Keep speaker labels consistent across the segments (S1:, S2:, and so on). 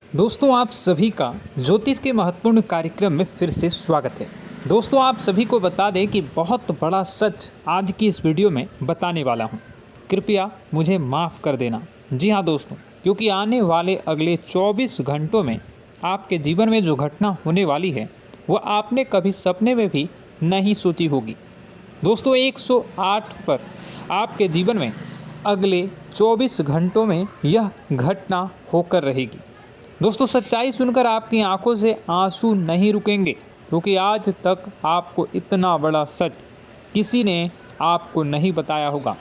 S1: दोस्तों आप सभी का ज्योतिष के महत्वपूर्ण कार्यक्रम में फिर से स्वागत है। दोस्तों आप सभी को बता दें कि बहुत बड़ा सच आज की इस वीडियो में बताने वाला हूं। कृपया मुझे माफ़ कर देना। जी हां दोस्तों, क्योंकि आने वाले अगले 24 घंटों में आपके जीवन में जो घटना होने वाली है वह आपने कभी सपने में भी नहीं सोची होगी। दोस्तों 108 पर आपके जीवन में अगले 24 घंटों में यह घटना होकर रहेगी। दोस्तों सच्चाई सुनकर आपकी आंखों से आंसू नहीं रुकेंगे, क्योंकि आज तक आपको इतना बड़ा सच किसी ने आपको नहीं बताया होगा।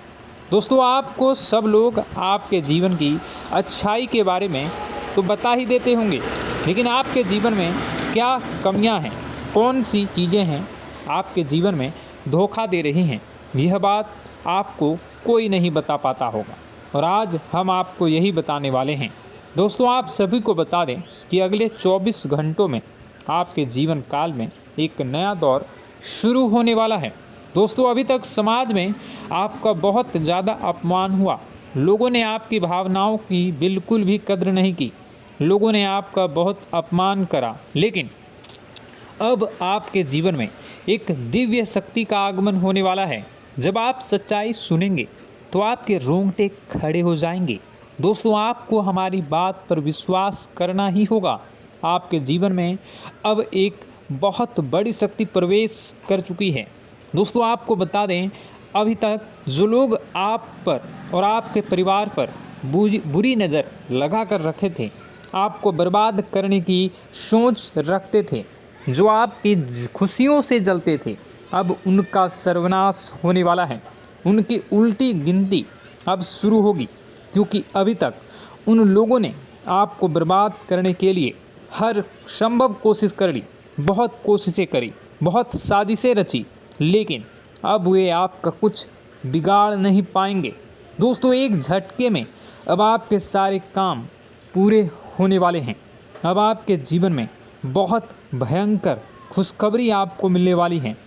S1: दोस्तों आपको सब लोग आपके जीवन की अच्छाई के बारे में तो बता ही देते होंगे, लेकिन आपके जीवन में क्या कमियां हैं, कौन सी चीज़ें हैं आपके जीवन में धोखा दे रही हैं, यह बात आपको कोई नहीं बता पाता होगा। और आज हम आपको यही बताने वाले हैं। दोस्तों आप सभी को बता दें कि अगले 24 घंटों में आपके जीवन काल में एक नया दौर शुरू होने वाला है। दोस्तों अभी तक समाज में आपका बहुत ज़्यादा अपमान हुआ, लोगों ने आपकी भावनाओं की बिल्कुल भी कद्र नहीं की, लोगों ने आपका बहुत अपमान करा, लेकिन अब आपके जीवन में एक दिव्य शक्ति का आगमन होने वाला है। जब आप सच्चाई सुनेंगे तो आपके रोंगटे खड़े हो जाएंगे। दोस्तों आपको हमारी बात पर विश्वास करना ही होगा। आपके जीवन में अब एक बहुत बड़ी शक्ति प्रवेश कर चुकी है। दोस्तों आपको बता दें, अभी तक जो लोग आप पर और आपके परिवार पर बुरी नज़र लगा कर रखे थे, आपको बर्बाद करने की सोच रखते थे, जो आपकी खुशियों से जलते थे, अब उनका सर्वनाश होने वाला है। उनकी उल्टी गिनती अब शुरू होगी, क्योंकि अभी तक उन लोगों ने आपको बर्बाद करने के लिए हर संभव कोशिश कर ली, बहुत कोशिशें करी, बहुत साजिशें रची, लेकिन अब वे आपका कुछ बिगाड़ नहीं पाएंगे। दोस्तों एक झटके में अब आपके सारे काम पूरे होने वाले हैं। अब आपके जीवन में बहुत भयंकर खुशखबरी आपको मिलने वाली है।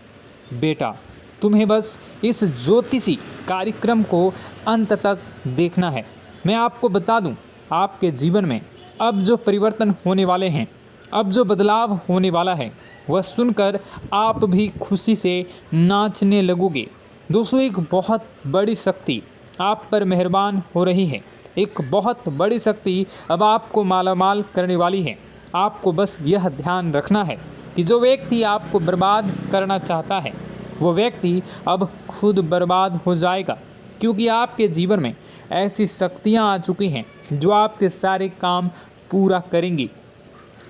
S1: बेटा तुम्हें बस इस ज्योतिषी कार्यक्रम को अंत तक देखना है। मैं आपको बता दूं, आपके जीवन में अब जो परिवर्तन होने वाले हैं, अब जो बदलाव होने वाला है, वह सुनकर आप भी खुशी से नाचने लगोगे। दोस्तों एक बहुत बड़ी शक्ति आप पर मेहरबान हो रही है। एक बहुत बड़ी शक्ति अब आपको मालामाल करने वाली है। आपको बस यह ध्यान रखना है कि जो व्यक्ति आपको बर्बाद करना चाहता है, वो व्यक्ति अब खुद बर्बाद हो जाएगा, क्योंकि आपके जीवन में ऐसी शक्तियाँ आ चुकी हैं जो आपके सारे काम पूरा करेंगी।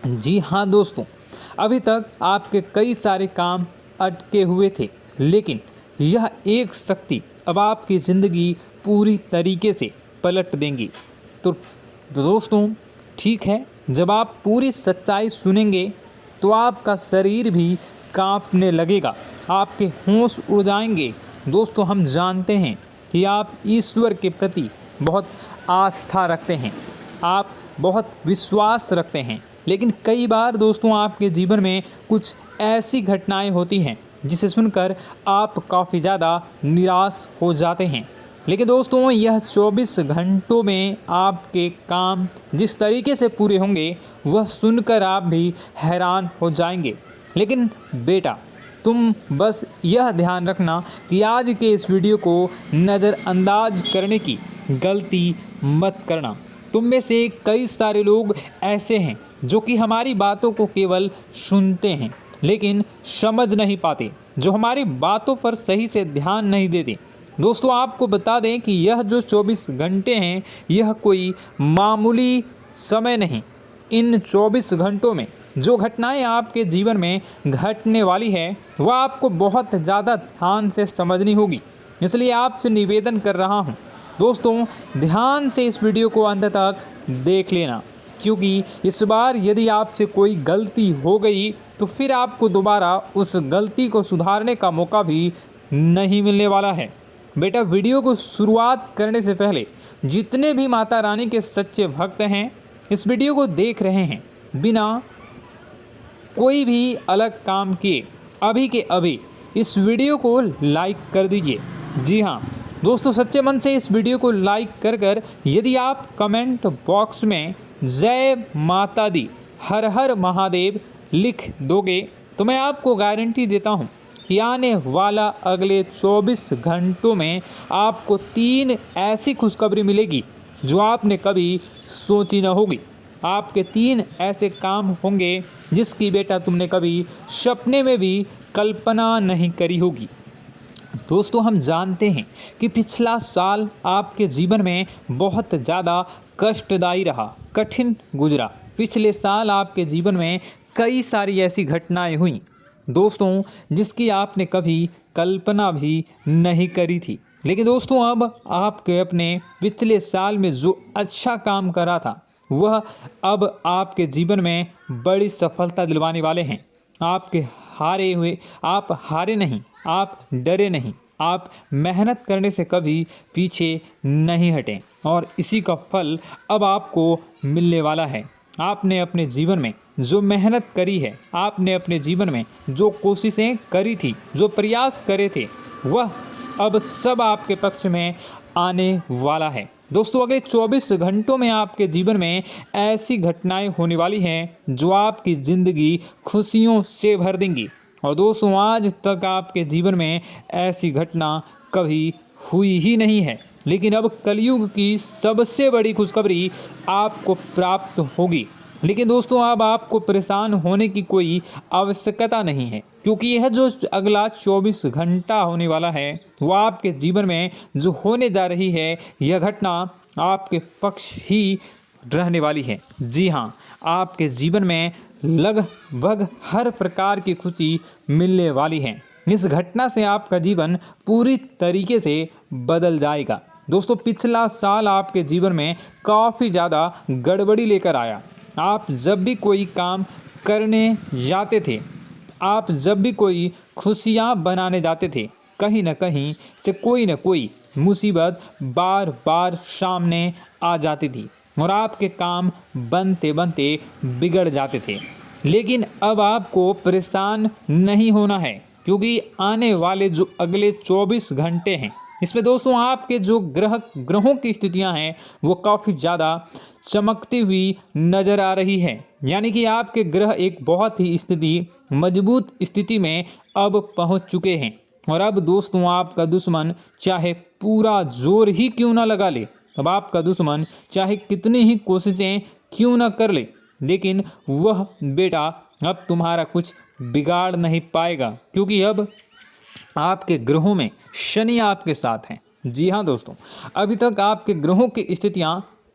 S1: जी हाँ दोस्तों, अभी तक आपके कई सारे काम अटके हुए थे, लेकिन यह एक शक्ति अब आपकी ज़िंदगी पूरी तरीके से पलट देंगी। तो दोस्तों ठीक है, जब आप पूरी सच्चाई सुनेंगे तो आपका शरीर भी कांपने लगेगा, आपके होश उड़ जाएंगे। दोस्तों हम जानते हैं कि आप ईश्वर के प्रति बहुत आस्था रखते हैं, आप बहुत विश्वास रखते हैं, लेकिन कई बार दोस्तों आपके जीवन में कुछ ऐसी घटनाएं होती हैं जिसे सुनकर आप काफ़ी ज़्यादा निराश हो जाते हैं। लेकिन दोस्तों यह 24 घंटों में आपके काम जिस तरीके से पूरे होंगे वह सुनकर आप भी हैरान हो जाएंगे। लेकिन बेटा तुम बस यह ध्यान रखना कि आज के इस वीडियो को नज़रअंदाज करने की गलती मत करना। तुम में से कई सारे लोग ऐसे हैं जो कि हमारी बातों को केवल सुनते हैं लेकिन समझ नहीं पाते, जो हमारी बातों पर सही से ध्यान नहीं देते। दोस्तों आपको बता दें कि यह जो 24 घंटे हैं यह कोई मामूली समय नहीं। इन 24 घंटों में जो घटनाएं आपके जीवन में घटने वाली है वह आपको बहुत ज़्यादा ध्यान से समझनी होगी। इसलिए आपसे निवेदन कर रहा हूं, दोस्तों ध्यान से इस वीडियो को अंत तक देख लेना, क्योंकि इस बार यदि आपसे कोई गलती हो गई तो फिर आपको दोबारा उस गलती को सुधारने का मौका भी नहीं मिलने वाला है। बेटा वीडियो को शुरुआत करने से पहले जितने भी माता रानी के सच्चे भक्त हैं इस वीडियो को देख रहे हैं, बिना कोई भी अलग काम किए अभी के अभी इस वीडियो को लाइक कर दीजिए। जी हाँ दोस्तों, सच्चे मन से इस वीडियो को लाइक कर यदि आप कमेंट बॉक्स में जय माता दी, हर हर महादेव लिख दोगे तो मैं आपको गारंटी देता हूँ कि आने वाला अगले 24 घंटों में आपको 3 ऐसी खुशखबरी मिलेगी जो आपने कभी सोची न होगी। आपके 3 ऐसे काम होंगे जिसकी बेटा तुमने कभी सपने में भी कल्पना नहीं करी होगी। दोस्तों, हम जानते हैं कि पिछला साल आपके जीवन में बहुत ज़्यादा कष्टदायी रहा, कठिन गुजरा। पिछले साल आपके जीवन में कई सारी ऐसी घटनाएं हुई दोस्तों जिसकी आपने कभी कल्पना भी नहीं करी थी। लेकिन दोस्तों, अब आपके अपने पिछले साल में जो अच्छा काम करा था वह अब आपके जीवन में बड़ी सफलता दिलवाने वाले हैं। आप हारे नहीं, आप डरे नहीं, आप मेहनत करने से कभी पीछे नहीं हटें और इसी का फल अब आपको मिलने वाला है। आपने अपने जीवन में जो मेहनत करी है, आपने अपने जीवन में जो कोशिशें करी थी, जो प्रयास करे थे, वह अब सब आपके पक्ष में आने वाला है। दोस्तों, अगले 24 घंटों में आपके जीवन में ऐसी घटनाएं होने वाली हैं जो आपकी ज़िंदगी खुशियों से भर देंगी। और दोस्तों, आज तक आपके जीवन में ऐसी घटना कभी हुई ही नहीं है, लेकिन अब कलयुग की सबसे बड़ी खुशखबरी आपको प्राप्त होगी। लेकिन दोस्तों, अब आपको परेशान होने की कोई आवश्यकता नहीं है, क्योंकि यह जो अगला 24 घंटा होने वाला है वह आपके जीवन में जो होने जा रही है यह घटना आपके पक्ष ही रहने वाली है। जी हाँ, आपके जीवन में लगभग हर प्रकार की खुशी मिलने वाली है। इस घटना से आपका जीवन पूरी तरीके से बदल जाएगा। दोस्तों, पिछला साल आपके जीवन में काफ़ी ज़्यादा गड़बड़ी लेकर आया। आप जब भी कोई काम करने जाते थे, आप जब भी कोई खुशियाँ बनाने जाते थे, कहीं न कहीं से कोई न कोई मुसीबत बार बार सामने आ जाती थी और आपके काम बनते बनते बिगड़ जाते थे। लेकिन अब आपको परेशान नहीं होना है, क्योंकि आने वाले जो अगले 24 घंटे हैं इसमें दोस्तों आपके जो ग्रहों की स्थितियां हैं वो काफ़ी ज़्यादा चमकती हुई नज़र आ रही है। यानी कि आपके ग्रह एक बहुत ही मजबूत स्थिति में अब पहुंच चुके हैं। और अब दोस्तों, आपका दुश्मन चाहे पूरा जोर ही क्यों ना लगा ले, अब आपका दुश्मन चाहे कितनी ही कोशिशें क्यों ना कर ले, लेकिन वह बेटा अब तुम्हारा कुछ बिगाड़ नहीं पाएगा, क्योंकि अब आपके ग्रहों में शनि आपके साथ हैं। जी हाँ दोस्तों, अभी तक आपके ग्रहों की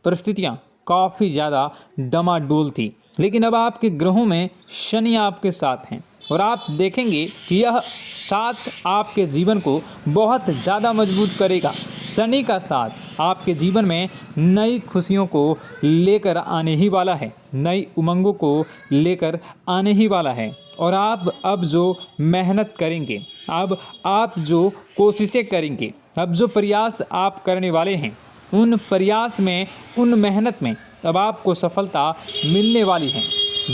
S1: परिस्थितियाँ काफ़ी ज़्यादा डमाडोल थी, लेकिन अब आपके ग्रहों में शनि आपके साथ हैं और आप देखेंगे कि यह साथ आपके जीवन को बहुत ज़्यादा मजबूत करेगा। शनि का साथ आपके जीवन में नई खुशियों को लेकर आने ही वाला है, नई उमंगों को लेकर आने ही वाला है। और आप अब जो मेहनत करेंगे, अब आप जो कोशिशें करेंगे, अब जो प्रयास आप करने वाले हैं, उन प्रयास में, उन मेहनत में अब आपको सफलता मिलने वाली है।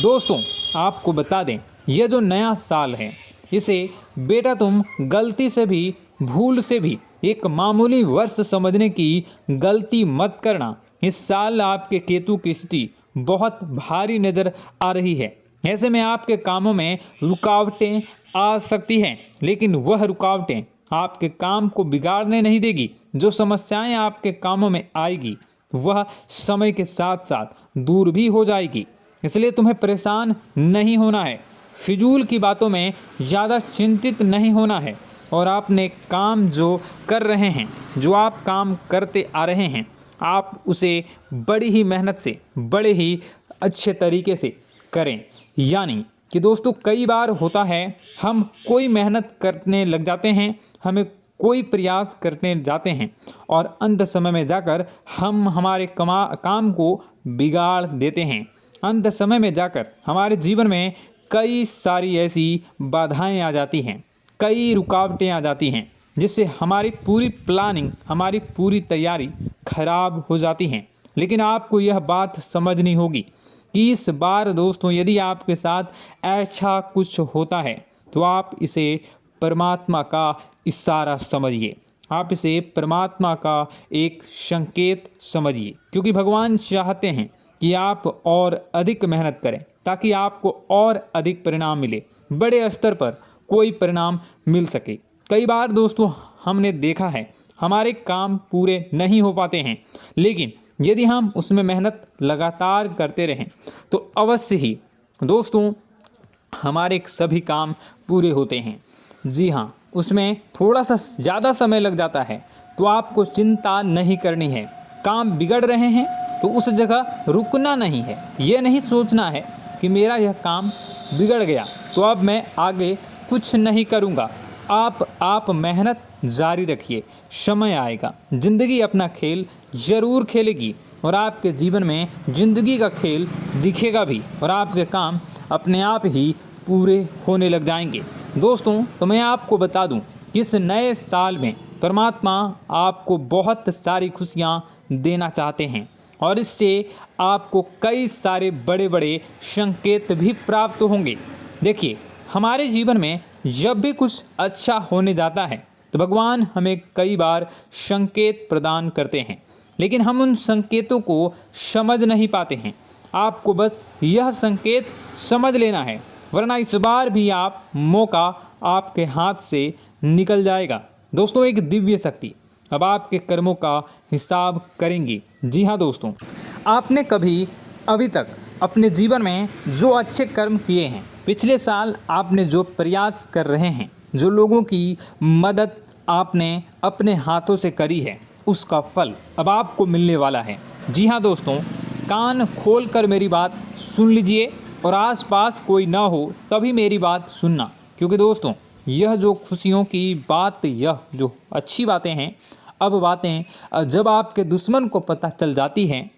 S1: दोस्तों, आपको बता दें, यह जो नया साल है इसे बेटा तुम गलती से भी, भूल से भी एक मामूली वर्ष समझने की गलती मत करना। इस साल आपके केतु की स्थिति बहुत भारी नज़र आ रही है। ऐसे में आपके कामों में रुकावटें आ सकती हैं, लेकिन वह रुकावटें आपके काम को बिगाड़ने नहीं देगी। जो समस्याएं आपके कामों में आएगी वह समय के साथ साथ दूर भी हो जाएगी। इसलिए तुम्हें परेशान नहीं होना है, फिजूल की बातों में ज़्यादा चिंतित नहीं होना है। और आपने काम जो कर रहे हैं, जो आप काम करते आ रहे हैं, आप उसे बड़ी ही मेहनत से, बड़े ही अच्छे तरीके से करें। यानी कि दोस्तों, कई बार होता है हम कोई मेहनत करने लग जाते हैं, हमें कोई प्रयास करने जाते हैं और अंत समय में जाकर हम हमारे काम को बिगाड़ देते हैं। अंत समय में जाकर हमारे जीवन में कई सारी ऐसी बाधाएं आ जाती हैं, कई रुकावटें आ जाती हैं, जिससे हमारी पूरी प्लानिंग, हमारी पूरी तैयारी खराब हो जाती हैं। लेकिन आपको यह बात समझनी होगी कि इस बार दोस्तों, यदि आपके साथ ऐसा कुछ होता है तो आप इसे परमात्मा का इशारा समझिए, आप इसे परमात्मा का एक संकेत समझिए, क्योंकि भगवान चाहते हैं कि आप और अधिक मेहनत करें ताकि आपको और अधिक परिणाम मिले, बड़े स्तर पर कोई परिणाम मिल सके। कई बार दोस्तों हमने देखा है हमारे काम पूरे नहीं हो पाते हैं, लेकिन यदि हम उसमें मेहनत लगातार करते रहें तो अवश्य ही दोस्तों हमारे सभी काम पूरे होते हैं। जी हाँ, उसमें थोड़ा सा ज़्यादा समय लग जाता है तो आपको चिंता नहीं करनी है। काम बिगड़ रहे हैं तो उस जगह रुकना नहीं है, ये नहीं सोचना है कि मेरा यह काम बिगड़ गया तो अब मैं आगे कुछ नहीं करूँगा। आप मेहनत जारी रखिए, समय आएगा, ज़िंदगी अपना खेल ज़रूर खेलेगी और आपके जीवन में ज़िंदगी का खेल दिखेगा भी और आपके काम अपने आप ही पूरे होने लग जाएंगे। दोस्तों तो मैं आपको बता दूं कि इस नए साल में परमात्मा आपको बहुत सारी खुशियां देना चाहते हैं और इससे आपको कई सारे बड़े बड़े संकेत भी प्राप्त होंगे। देखिए, हमारे जीवन में जब भी कुछ अच्छा होने जाता है तो भगवान हमें कई बार संकेत प्रदान करते हैं, लेकिन हम उन संकेतों को समझ नहीं पाते हैं। आपको बस यह संकेत समझ लेना है, वरना इस बार भी आप मौका आपके हाथ से निकल जाएगा। दोस्तों, एक दिव्य शक्ति अब आपके कर्मों का हिसाब करेंगी। जी हाँ दोस्तों, आपने कभी अभी तक अपने जीवन में जो अच्छे कर्म किए हैं, पिछले साल आपने जो प्रयास कर रहे हैं, जो लोगों की मदद आपने अपने हाथों से करी है, उसका फल अब आपको मिलने वाला है। जी हाँ दोस्तों, कान खोल कर मेरी बात सुन लीजिए और आसपास कोई ना हो तभी मेरी बात सुनना, क्योंकि दोस्तों यह जो खुशियों की बात, यह जो अच्छी बातें हैं, अब बातें जब आपके दुश्मन को पता चल जाती हैं,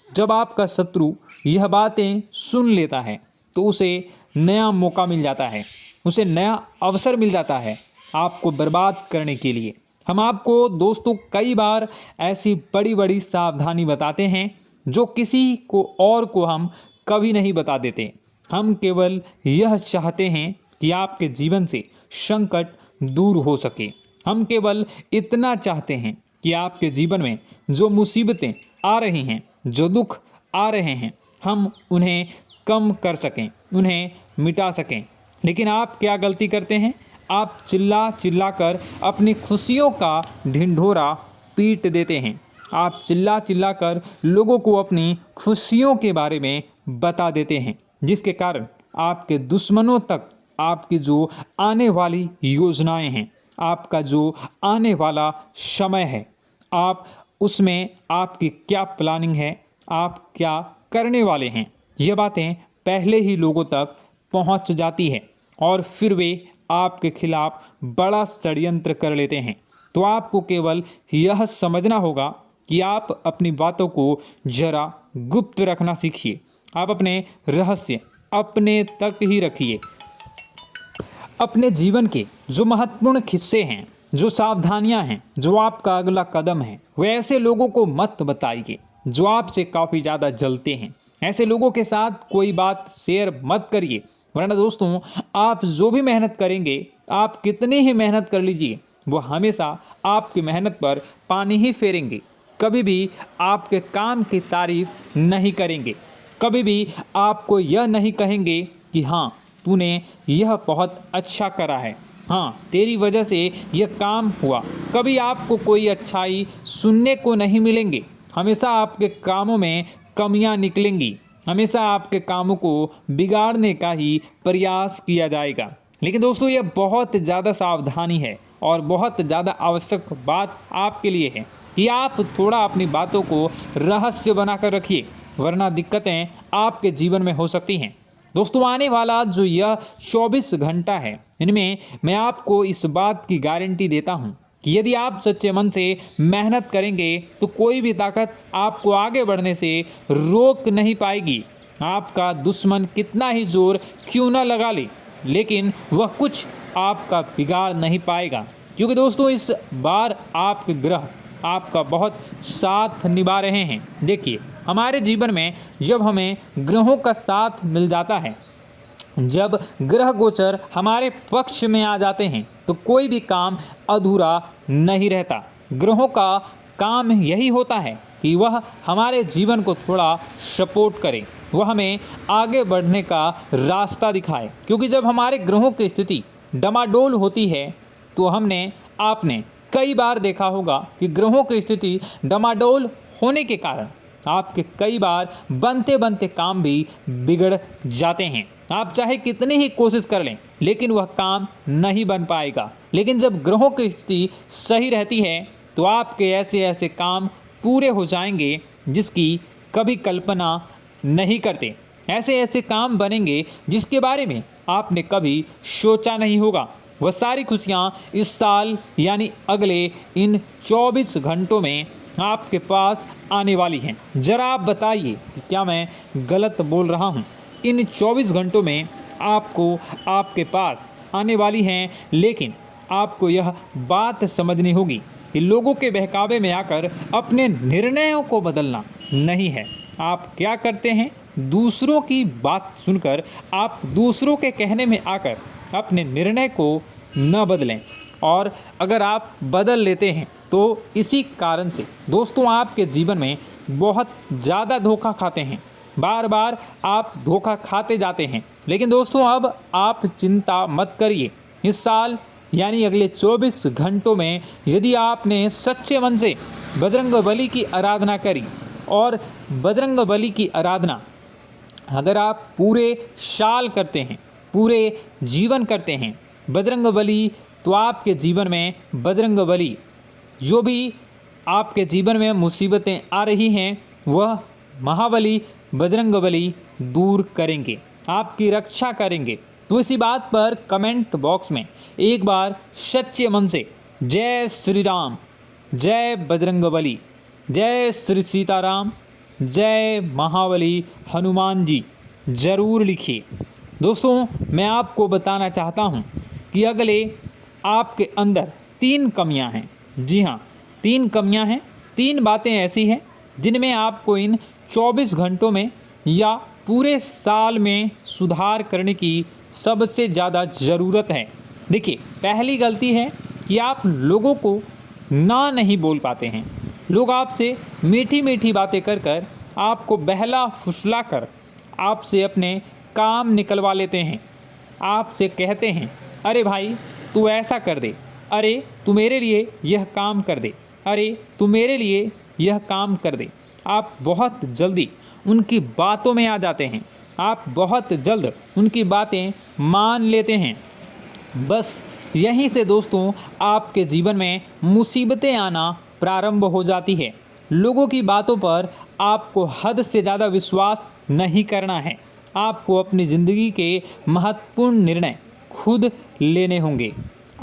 S1: जब आपका शत्रु यह बातें सुन लेता है तो उसे नया मौका मिल जाता है, उसे नया अवसर मिल जाता है आपको बर्बाद करने के लिए। हम आपको दोस्तों कई बार ऐसी बड़ी बड़ी सावधानी बताते हैं जो किसी को और को हम कभी नहीं बता देते। हम केवल यह चाहते हैं कि आपके जीवन से संकट दूर हो सके। हम केवल इतना चाहते हैं कि आपके जीवन में जो मुसीबतें आ रही हैं, जो दुख आ रहे हैं, हम उन्हें कम कर सकें, उन्हें मिटा सकें। लेकिन आप क्या गलती करते हैं? आप चिल्ला चिल्ला कर अपनी खुशियों का ढिंढोरा पीट देते हैं। आप चिल्ला चिल्ला कर लोगों को अपनी खुशियों के बारे में बता देते हैं, जिसके कारण आपके दुश्मनों तक आपकी जो आने वाली योजनाएं हैं, आपका जो आने वाला समय है, आप उसमें आपकी क्या प्लानिंग है, आप क्या करने वाले हैं, ये बातें पहले ही लोगों तक पहुंच जाती है और फिर वे आपके खिलाफ बड़ा षड्यंत्र कर लेते हैं। तो आपको केवल यह समझना होगा कि आप अपनी बातों को जरा गुप्त रखना सीखिए। आप अपने रहस्य अपने तक ही रखिए। अपने जीवन के जो महत्वपूर्ण हिस्से हैं, जो सावधानियां हैं, जो आपका अगला कदम है, वे ऐसे लोगों को मत बताइए जो आपसे काफ़ी ज़्यादा जलते हैं। ऐसे लोगों के साथ कोई बात शेयर मत करिए, वरना दोस्तों आप जो भी मेहनत करेंगे, आप कितनी ही मेहनत कर लीजिए, वो हमेशा आपकी मेहनत पर पानी ही फेरेंगे। कभी भी आपके काम की तारीफ नहीं करेंगे, कभी भी आपको यह नहीं कहेंगे कि हाँ तूने यह बहुत अच्छा करा है, हाँ तेरी वजह से यह काम हुआ। कभी आपको कोई अच्छाई सुनने को नहीं मिलेंगे। हमेशा आपके कामों में कमियां निकलेंगी, हमेशा आपके कामों को बिगाड़ने का ही प्रयास किया जाएगा। लेकिन दोस्तों यह बहुत ज़्यादा सावधानी है और बहुत ज़्यादा आवश्यक बात आपके लिए है कि आप थोड़ा अपनी बातों को रहस्य बनाकर रखिए, वरना दिक्कतें आपके जीवन में हो सकती हैं। दोस्तों आने वाला जो यह 24 घंटा है, इनमें मैं आपको इस बात की गारंटी देता हूँ कि यदि आप सच्चे मन से मेहनत करेंगे तो कोई भी ताकत आपको आगे बढ़ने से रोक नहीं पाएगी। आपका दुश्मन कितना ही जोर क्यों ना लगा ले, लेकिन वह कुछ आपका बिगाड़ नहीं पाएगा, क्योंकि दोस्तों इस बार आपके ग्रह आपका बहुत साथ निभा रहे हैं। देखिए, हमारे जीवन में जब हमें ग्रहों का साथ मिल जाता है, जब ग्रह गोचर हमारे पक्ष में आ जाते हैं, तो कोई भी काम अधूरा नहीं रहता। ग्रहों का काम यही होता है कि कि वह हमारे जीवन को थोड़ा सपोर्ट करे, वह हमें आगे बढ़ने का रास्ता दिखाए। क्योंकि जब हमारे ग्रहों की स्थिति डमाडोल होती है तो आपने कई बार देखा होगा कि ग्रहों की स्थिति डमाडोल होने के कारण आपके कई बार बनते बनते काम भी बिगड़ जाते हैं। आप चाहे कितनी ही कोशिश कर लें लेकिन वह काम नहीं बन पाएगा। लेकिन जब ग्रहों की स्थिति सही रहती है तो आपके ऐसे ऐसे काम पूरे हो जाएंगे जिसकी कभी कल्पना नहीं करते। ऐसे ऐसे काम बनेंगे जिसके बारे में आपने कभी सोचा नहीं होगा। वह सारी खुशियाँ इस साल यानी अगले इन 24 घंटों में आपके पास आने वाली हैं। ज़रा आप बताइए कि क्या मैं गलत बोल रहा हूँ? इन 24 घंटों में आपको आपके पास आने वाली हैं, लेकिन आपको यह बात समझनी होगी कि लोगों के बहकावे में आकर अपने निर्णयों को बदलना नहीं है। आप क्या करते हैं? दूसरों की बात सुनकर आप दूसरों के कहने में आकर अपने निर्णय को न बदलें, और अगर आप बदल लेते हैं तो इसी कारण से दोस्तों आपके जीवन में बहुत ज़्यादा धोखा खाते हैं। बार बार आप धोखा खाते जाते हैं। लेकिन दोस्तों अब आप चिंता मत करिए। इस साल यानी अगले 24 घंटों में यदि आपने सच्चे मन से बजरंगबली की आराधना करी, और बजरंगबली की आराधना अगर आप पूरे साल करते हैं, पूरे जीवन करते हैं बजरंगबली, तो आपके जीवन में बजरंगबली जो भी आपके जीवन में मुसीबतें आ रही हैं वह महाबली बजरंगबली दूर करेंगे, आपकी रक्षा करेंगे। तो इसी बात पर कमेंट बॉक्स में एक बार सच्चे मन से जय श्री राम, जय बजरंगबली, जय श्री सीताराम, जय महाबली हनुमान जी ज़रूर लिखिए। दोस्तों मैं आपको बताना चाहता हूँ कि अगले आपके अंदर 3 कमियां हैं। जी हाँ, 3 कमियां हैं। 3 बातें ऐसी हैं जिनमें आपको इन 24 घंटों में या पूरे साल में सुधार करने की सबसे ज़्यादा ज़रूरत है। देखिए, पहली गलती है कि आप लोगों को ना नहीं बोल पाते हैं। लोग आपसे मीठी मीठी बातें कर कर आपको बहला फुसला कर आपसे अपने काम निकलवा लेते हैं। आपसे कहते हैं, अरे भाई तू ऐसा कर दे, अरे तू मेरे लिए यह काम कर दे, अरे तू मेरे लिए यह काम कर दे। आप बहुत जल्दी उनकी बातों में आ जाते हैं, आप बहुत जल्द उनकी बातें मान लेते हैं। बस यहीं से दोस्तों आपके जीवन में मुसीबतें आना प्रारंभ हो जाती है। लोगों की बातों पर आपको हद से ज़्यादा विश्वास नहीं करना है। आपको अपनी ज़िंदगी के महत्वपूर्ण निर्णय खुद लेने होंगे।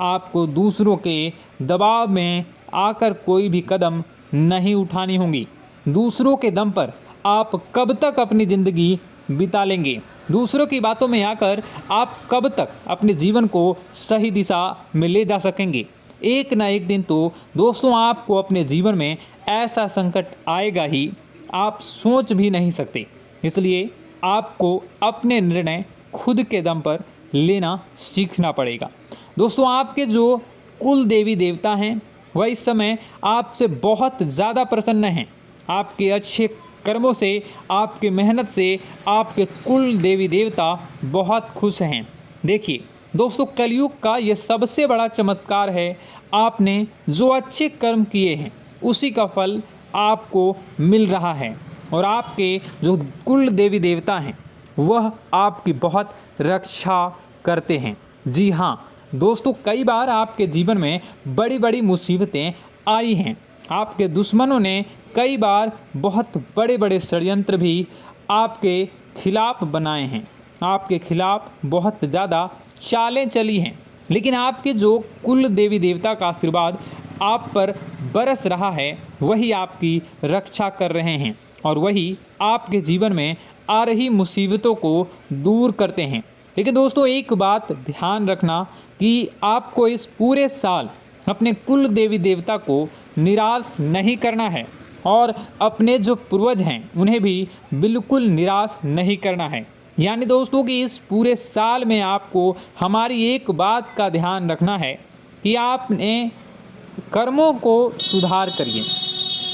S1: आपको दूसरों के दबाव में आकर कोई भी कदम नहीं उठानी होगी। दूसरों के दम पर आप कब तक अपनी ज़िंदगी बिता लेंगे? दूसरों की बातों में आकर आप कब तक अपने जीवन को सही दिशा में ले जा सकेंगे? एक ना एक दिन तो दोस्तों आपको अपने जीवन में ऐसा संकट आएगा ही, आप सोच भी नहीं सकते। इसलिए आपको अपने निर्णय खुद के दम पर लेना सीखना पड़ेगा। दोस्तों आपके जो कुल देवी देवता हैं वह इस समय आपसे बहुत ज़्यादा प्रसन्न हैं। आपके अच्छे कर्मों से, आपके मेहनत से आपके कुल देवी देवता बहुत खुश हैं। देखिए दोस्तों, कलयुग का ये सबसे बड़ा चमत्कार है। आपने जो अच्छे कर्म किए हैं उसी का फल आपको मिल रहा है, और आपके जो कुल देवी देवता हैं वह आपकी बहुत रक्षा करते हैं। जी हाँ दोस्तों, कई बार आपके जीवन में बड़ी बड़ी मुसीबतें आई हैं। आपके दुश्मनों ने कई बार बहुत बड़े बड़े षड्यंत्र भी आपके खिलाफ बनाए हैं। आपके खिलाफ बहुत ज़्यादा चालें चली हैं, लेकिन आपके जो कुल देवी देवता का आशीर्वाद आप पर बरस रहा है वही आपकी रक्षा कर रहे हैं, और वही आपके जीवन में आ रही मुसीबतों को दूर करते हैं। लेकिन दोस्तों एक बात ध्यान रखना कि आपको इस पूरे साल अपने कुल देवी देवता को निराश नहीं करना है, और अपने जो पूर्वज हैं उन्हें भी बिल्कुल निराश नहीं करना है। यानी दोस्तों कि इस पूरे साल में आपको हमारी एक बात का ध्यान रखना है कि आपने कर्मों को सुधार करिए,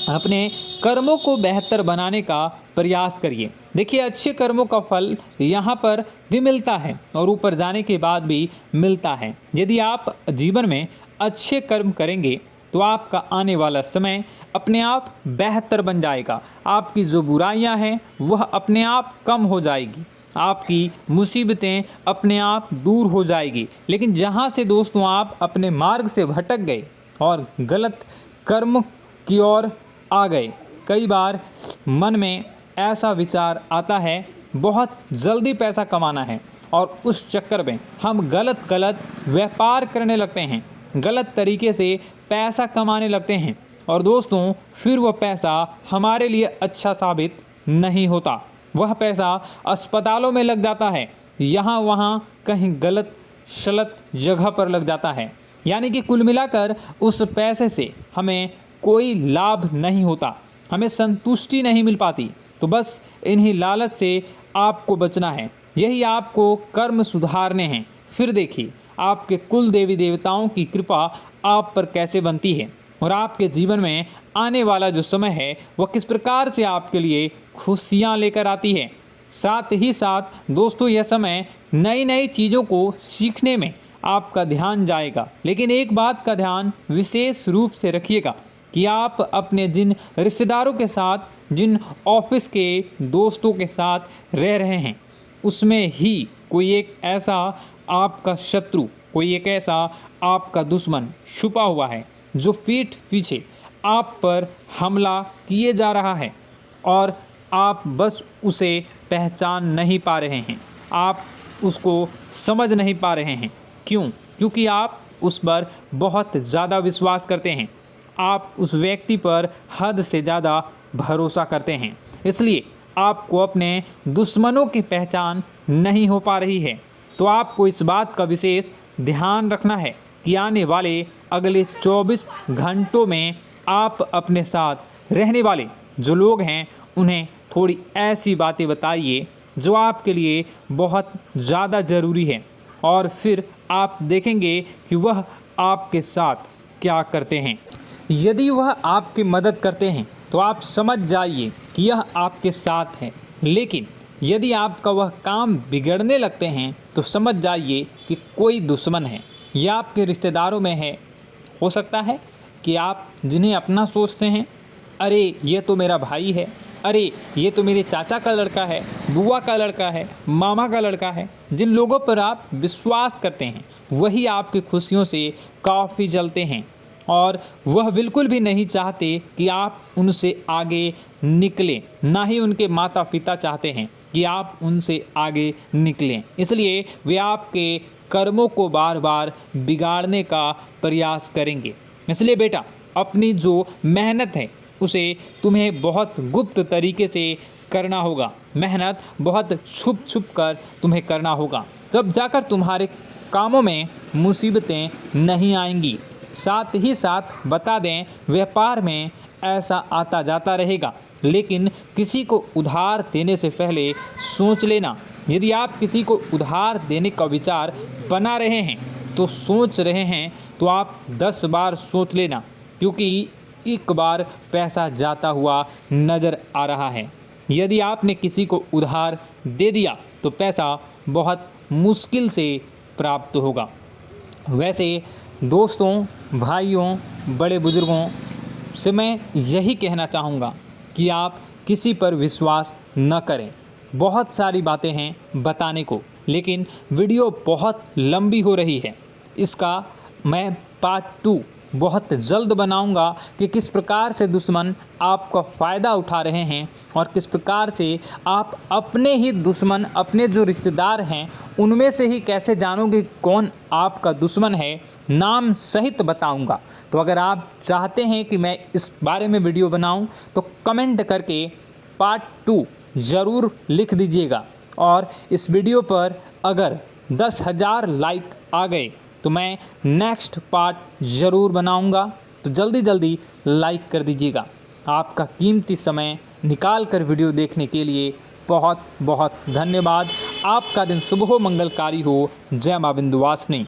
S1: अपने कर्मों को बेहतर बनाने का प्रयास करिए। देखिए, अच्छे कर्मों का फल यहाँ पर भी मिलता है और ऊपर जाने के बाद भी मिलता है। यदि आप जीवन में अच्छे कर्म करेंगे तो आपका आने वाला समय अपने आप बेहतर बन जाएगा। आपकी जो बुराइयां हैं वह अपने आप कम हो जाएगी, आपकी मुसीबतें अपने आप दूर हो जाएगी। लेकिन जहां से दोस्तों आप अपने मार्ग से भटक गए और गलत कर्म की ओर आ गए, कई बार मन में ऐसा विचार आता है बहुत जल्दी पैसा कमाना है और उस चक्कर में हम गलत व्यापार करने लगते हैं, गलत तरीके से पैसा कमाने लगते हैं और दोस्तों फिर वह पैसा हमारे लिए अच्छा साबित नहीं होता। वह पैसा अस्पतालों में लग जाता है, यहाँ वहाँ कहीं गलत शलत जगह पर लग जाता है। यानी कि कुल मिलाकर उस पैसे से हमें कोई लाभ नहीं होता, हमें संतुष्टि नहीं मिल पाती। तो बस इन्हीं लालच से आपको बचना है, यही आपको कर्म सुधारने हैं। फिर देखिए आपके कुल देवी देवताओं की कृपा आप पर कैसे बनती है और आपके जीवन में आने वाला जो समय है वह किस प्रकार से आपके लिए खुशियाँ लेकर आती है। साथ ही साथ दोस्तों यह समय नई नई चीज़ों को सीखने में आपका ध्यान जाएगा। लेकिन एक बात का ध्यान विशेष रूप से रखिएगा कि आप अपने जिन रिश्तेदारों के साथ, जिन ऑफिस के दोस्तों के साथ रह रहे हैं, उसमें ही कोई एक ऐसा आपका शत्रु, कोई एक ऐसा आपका दुश्मन छुपा हुआ है जो पीठ पीछे आप पर हमला किए जा रहा है और आप बस उसे पहचान नहीं पा रहे हैं, आप उसको समझ नहीं पा रहे हैं। क्यों? क्योंकि आप उस पर बहुत ज़्यादा विश्वास करते हैं, आप उस व्यक्ति पर हद से ज़्यादा भरोसा करते हैं, इसलिए आपको अपने दुश्मनों की पहचान नहीं हो पा रही है। तो आपको इस बात का विशेष ध्यान रखना है कि आने वाले अगले 24 घंटों में आप अपने साथ रहने वाले जो लोग हैं उन्हें थोड़ी ऐसी बातें बताइए जो आपके लिए बहुत ज़्यादा ज़रूरी है और फिर आप देखेंगे कि वह आपके साथ क्या करते हैं। यदि वह आपकी मदद करते हैं तो आप समझ जाइए कि यह आपके साथ है, लेकिन यदि आपका वह काम बिगड़ने लगते हैं तो समझ जाइए कि कोई दुश्मन है या आपके रिश्तेदारों में है। हो सकता है कि आप जिन्हें अपना सोचते हैं, अरे ये तो मेरा भाई है, अरे ये तो मेरे चाचा का लड़का है, बुआ का लड़का है, मामा का लड़का है, जिन लोगों पर आप विश्वास करते हैं वही आपकी खुशियों से काफ़ी जलते हैं और वह बिल्कुल भी नहीं चाहते कि आप उनसे आगे निकलें, ना ही उनके माता पिता चाहते हैं कि आप उनसे आगे निकलें। इसलिए वे आपके कर्मों को बार बार बिगाड़ने का प्रयास करेंगे। इसलिए बेटा, अपनी जो मेहनत है उसे तुम्हें बहुत गुप्त तरीके से करना होगा, मेहनत बहुत छुप छुप कर तुम्हें करना होगा, तब जाकर तुम्हारे कामों में मुसीबतें नहीं आएंगी। साथ ही साथ बता दें, व्यापार में ऐसा आता जाता रहेगा, लेकिन किसी को उधार देने से पहले सोच लेना। यदि आप किसी को उधार देने का विचार बना रहे हैं तो सोच रहे हैं तो आप 10 बार सोच लेना, क्योंकि एक बार पैसा जाता हुआ नज़र आ रहा है। यदि आपने किसी को उधार दे दिया तो पैसा बहुत मुश्किल से प्राप्त होगा। वैसे दोस्तों, भाइयों, बड़े बुजुर्गों से मैं यही कहना चाहूँगा कि आप किसी पर विश्वास न करें। बहुत सारी बातें हैं बताने को, लेकिन वीडियो बहुत लंबी हो रही है। इसका मैं पार्ट 2 बहुत जल्द बनाऊंगा कि किस प्रकार से दुश्मन आपका फ़ायदा उठा रहे हैं और किस प्रकार से आप अपने ही दुश्मन, अपने जो रिश्तेदार हैं उनमें से ही कैसे जानोगे कौन आपका दुश्मन है, नाम सहित बताऊंगा। तो अगर आप चाहते हैं कि मैं इस बारे में वीडियो बनाऊं तो कमेंट करके पार्ट 2 ज़रूर लिख दीजिएगा। और इस वीडियो पर अगर 10,000 लाइक आ गए तो मैं नेक्स्ट पार्ट ज़रूर बनाऊंगा। तो जल्दी लाइक कर दीजिएगा। आपका कीमती समय निकाल कर वीडियो देखने के लिए बहुत बहुत धन्यवाद। आपका दिन शुभ हो, मंगलकारी हो। जय मां विंध्यवासिनी।